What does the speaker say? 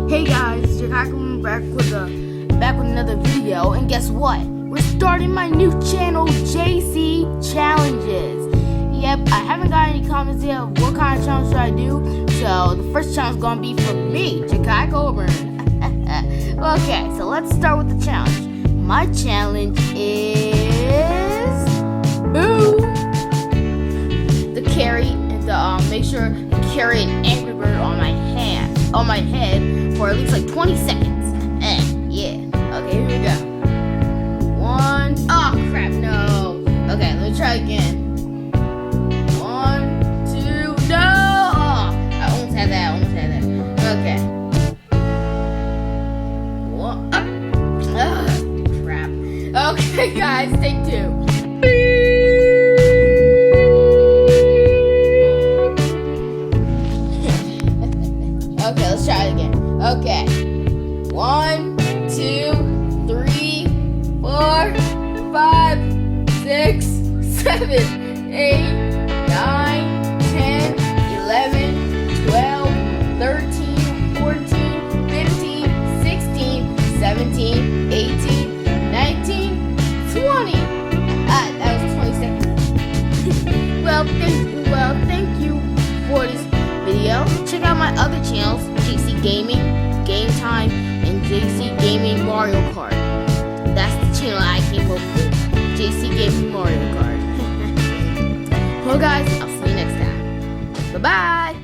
Hey guys, Jack coming back with another video, and guess what? We're starting my new channel, JC Challenges. Yep, I haven't got any comments yet of what kind of challenge should I do, so the first challenge is gonna be for me, Jakai Coburn. Okay, so let's start with the challenge. My challenge is make sure to carry an Angry Bird on my head for at least like 20 seconds. Yeah. Okay, here we go. One. Oh crap, no. Okay, let me try again. 1, 2, no. Oh, I almost had that. Okay. One. Crap. Okay, guys, take 2. Okay, let's try it again. Okay. 1, 2, 3, 4, 5, 6, 7, 8, 9, 10, 11, 12, 13, 14, 15, 16, 17, 18, 19, 20. That was 20 seconds. Well, thank you for this video. Check out my other channels, JC Gaming, Game Time, and JC Gaming Mario Kart. That's the channel I came up with, JC Gaming Mario Kart. Well guys, I'll see you next time. Bye bye.